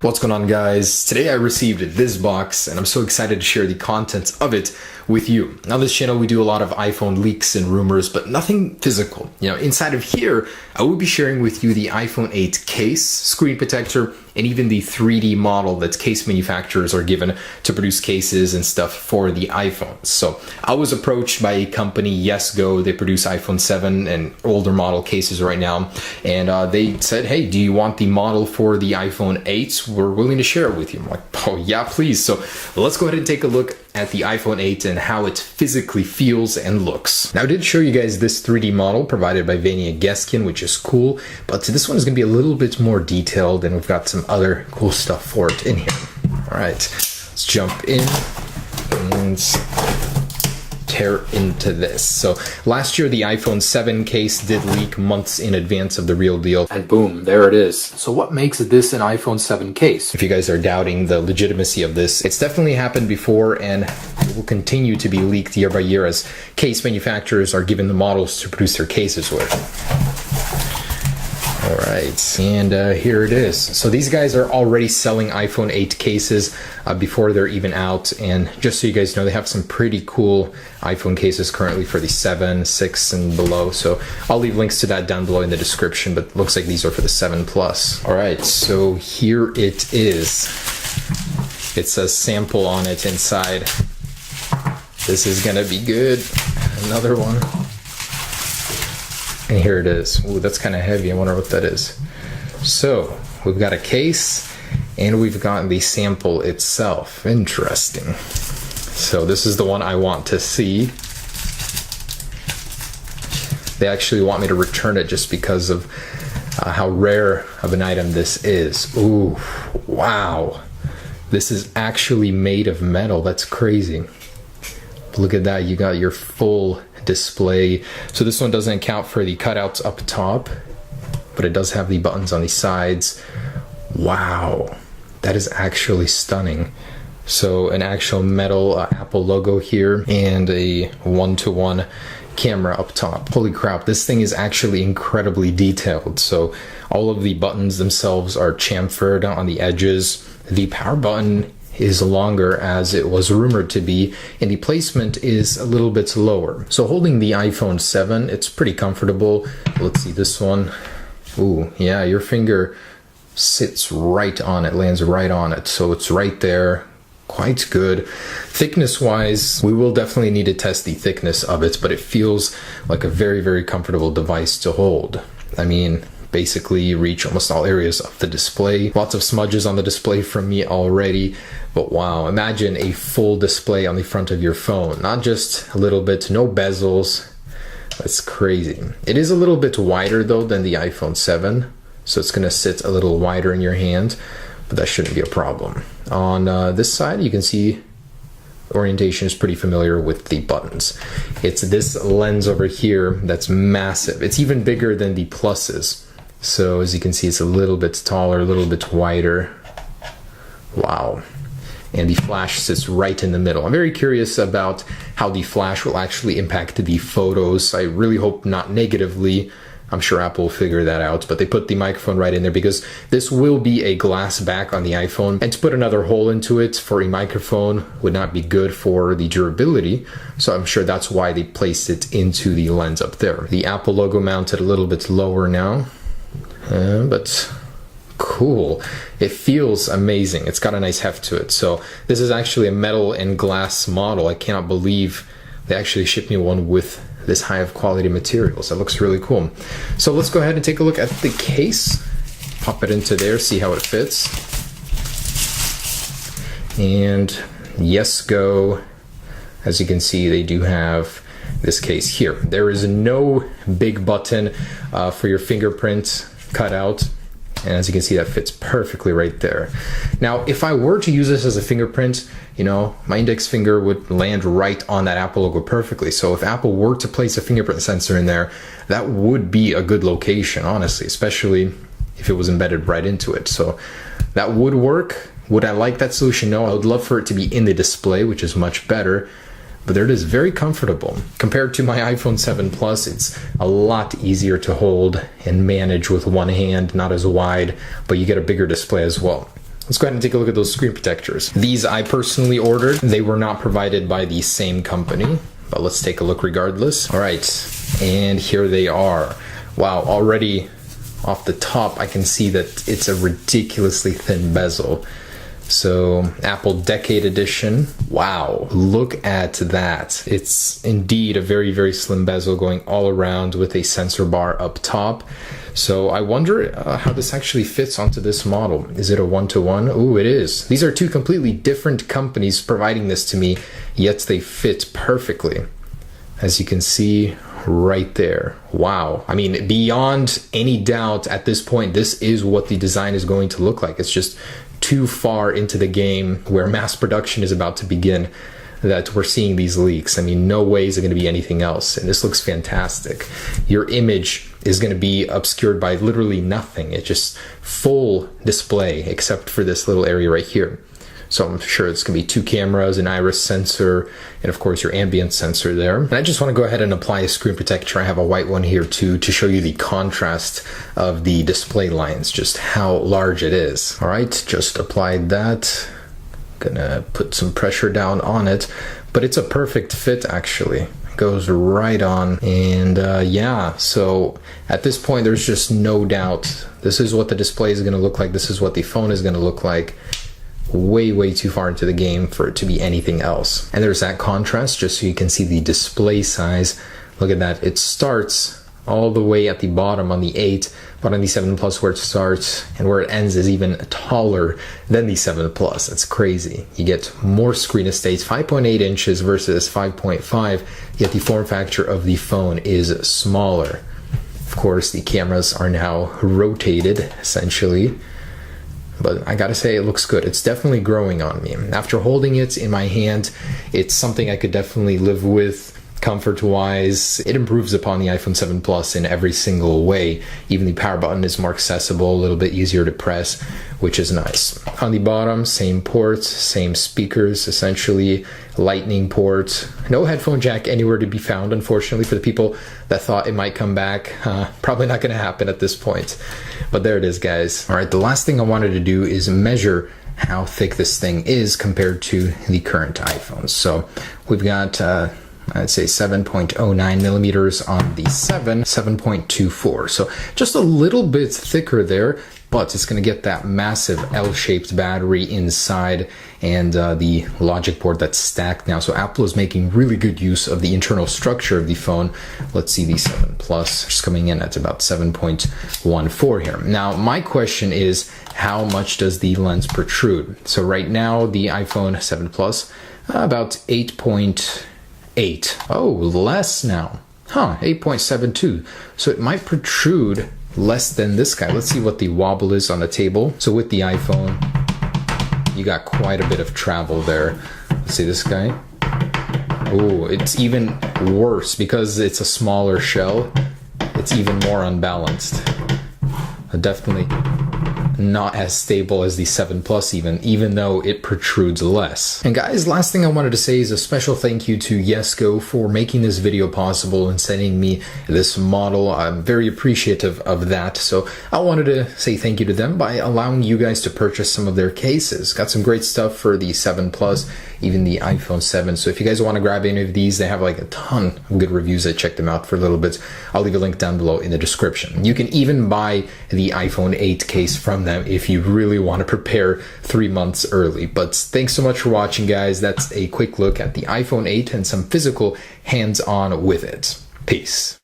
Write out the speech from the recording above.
What's going on, guys? Today I received this box and I'm so excited to share the contents of it with you. On this channel we do a lot of iPhone leaks and rumors, but nothing physical. Inside of here I will be sharing with you the iPhone 8 case, screen protector, and even the 3D model that case manufacturers are given to produce cases and stuff for the iPhones. So I was approached by a company, YesGo. They produce iPhone 7 and older model cases right now, and they said, hey, do you want the model for the iPhone 8? We're willing to share it with you. I'm like, oh yeah, please. So let's go ahead and take a look at the iPhone 8 and how it physically feels and looks. Now I did show you guys this 3D model provided by Vania Geskin, which is cool, but this one is going to be a little bit more detailed, and we've got some other cool stuff for it in here. All right, let's jump in and tear into this. So last year the iPhone 7 case did leak months in advance of the real deal, and boom, there it is. So what makes this an iPhone 7 case? If you guys are doubting the legitimacy of this, it's definitely happened before, and it will continue to be leaked year by year as case manufacturers are given the models to produce their cases with. All right, and here it is. So these guys are already selling iPhone 8 cases before they're even out, and just so you guys know, they have some pretty cool iPhone cases currently for the 7, 6, and below. So I'll leave links to that down below in the description, but it looks like these are for the 7 Plus. All right, so here it is. It says sample on it inside. This is gonna be good. Another one. And here it is. Ooh, that's kind of heavy. I wonder what that is. So we've got a case and we've got the sample itself. Interesting. So this is the one I want to see. They actually want me to return it just because of how rare of an item this is. Ooh, wow. This is actually made of metal. That's crazy. Look at that. You got your full display. So this one doesn't account for the cutouts up top, but it does have the buttons on the sides. Wow, that is actually stunning. So an actual metal Apple logo here and a one-to-one camera up top. Holy crap, this thing is actually incredibly detailed. So all of the buttons themselves are chamfered on the edges. The power button is longer, as it was rumored to be, and the placement is a little bit lower. So holding the iPhone 7, it's pretty comfortable. Let's see this one. Ooh, yeah, your finger sits right on it, lands right on it. So it's right there, quite good. Thickness wise, we will definitely need to test the thickness of it, but it feels like a very, very comfortable device to hold. I mean, basically you reach almost all areas of the display. Lots of smudges on the display from me already, but wow, imagine a full display on the front of your phone. Not just a little bit, no bezels. That's crazy. It is a little bit wider though than the iPhone 7, so it's gonna sit a little wider in your hand, but that shouldn't be a problem. On this side, you can see orientation is pretty familiar with the buttons. It's this lens over here that's massive. It's even bigger than the Pluses. So as you can see, it's a little bit taller, a little bit wider. Wow. And the flash sits right in the middle. I'm very curious about how the flash will actually impact the photos. I really hope not negatively. I'm sure Apple will figure that out, but they put the microphone right in there because this will be a glass back on the iPhone, and to put another hole into it for a microphone would not be good for the durability. So I'm sure that's why they placed it into the lens up there. The Apple logo mounted a little bit lower now. But cool. It feels amazing. It's got a nice heft to it. So this is actually a metal and glass model. I cannot believe they actually shipped me one with this high of quality materials. That looks really cool. So let's go ahead and take a look at the case. Pop it into there, see how it fits. And YesGo, as you can see, they do have this case here. There is no big button for your fingerprint cut out, and as you can see, that fits perfectly right there. Now if I were to use this as a fingerprint, my index finger would land right on that Apple logo perfectly. So if Apple were to place a fingerprint sensor in there, that would be a good location, honestly, especially if it was embedded right into it. So that would work. Would I like that solution? No, I would love for it to be in the display, which is much better. But there it is, very comfortable. Compared to my iPhone 7 Plus, it's a lot easier to hold and manage with one hand, not as wide, but you get a bigger display as well. let's go ahead and take a look at those screen protectors. These I personally ordered. They were not provided by the same company, but let's take a look regardless. All right, and here they are. Wow, already off the top, I can see that it's a ridiculously thin bezel. So, Apple Decade Edition. Wow, look at that. It's indeed a very, very slim bezel going all around with a sensor bar up top. So, I wonder how this actually fits onto this model. Is it a one-to-one? Ooh, it is. These are two completely different companies providing this to me, yet they fit perfectly. As you can see right there. Wow. I mean, beyond any doubt at this point, this is what the design is going to look like. It's just too far into the game where mass production is about to begin that we're seeing these leaks. I mean, no way is it going to be anything else. And this looks fantastic. Your image is going to be obscured by literally nothing. It's just full display except for this little area right here. So I'm sure it's going to be two cameras, an iris sensor, and of course your ambient sensor there. And I just want to go ahead and apply a screen protector. I have a white one here too to show you the contrast of the display lines, just how large it is. All right, just applied that. Gonna put some pressure down on it, but it's a perfect fit actually. It goes right on, and yeah, so at this point there's just no doubt. This is what the display is going to look like. This is what the phone is going to look like. Way too far into the game for it to be anything else. And there's that contrast just so you can see the display size. Look at that. It starts all the way at the bottom on the 8, but on the 7 Plus where it starts and where it ends is even taller than the 7 Plus. That's crazy. You get more screen estate, 5.8 inches versus 5.5, yet the form factor of the phone is smaller. Of course, the cameras are now rotated essentially. But I gotta say, it looks good. It's definitely growing on me. After holding it in my hand, it's something I could definitely live with comfort-wise. It improves upon the iPhone 7 Plus in every single way. Even the power button is more accessible, a little bit easier to press, which is nice. On the bottom, same ports, same speakers, essentially, lightning port. No headphone jack anywhere to be found, unfortunately, for the people that thought it might come back. Probably not gonna happen at this point. But there it is, guys. All right, the last thing I wanted to do is measure how thick this thing is compared to the current iPhones. So we've got I'd say 7.09 millimeters on the 7, 7.24. So just a little bit thicker there, but it's going to get that massive L-shaped battery inside and the logic board that's stacked now. So Apple is making really good use of the internal structure of the phone. Let's see the 7 Plus just coming in at about 7.14 here. Now, my question is, how much does the lens protrude? So right now, the iPhone 7 Plus, about 8.8. Oh, less now. 8.72. So it might protrude less than this guy. Let's see what the wobble is on the table. So with the iPhone, you got quite a bit of travel there. Let's see this guy. Oh, it's even worse because it's a smaller shell. It's even more unbalanced. Definitely not as stable as the 7 Plus even though it protrudes less. And guys, last thing I wanted to say is a special thank you to Yesco for making this video possible and sending me this model. I'm very appreciative of that. So I wanted to say thank you to them by allowing you guys to purchase some of their cases. Got some great stuff for the 7 Plus, even the iPhone 7. So if you guys want to grab any of these, they have like a ton of good reviews. I checked them out for a little bit. I'll leave a link down below in the description. You can even buy the iPhone 8 case from them if you really want to prepare 3 months early. But thanks so much for watching, guys. That's a quick look at the iPhone 8 and some physical hands-on with it. Peace.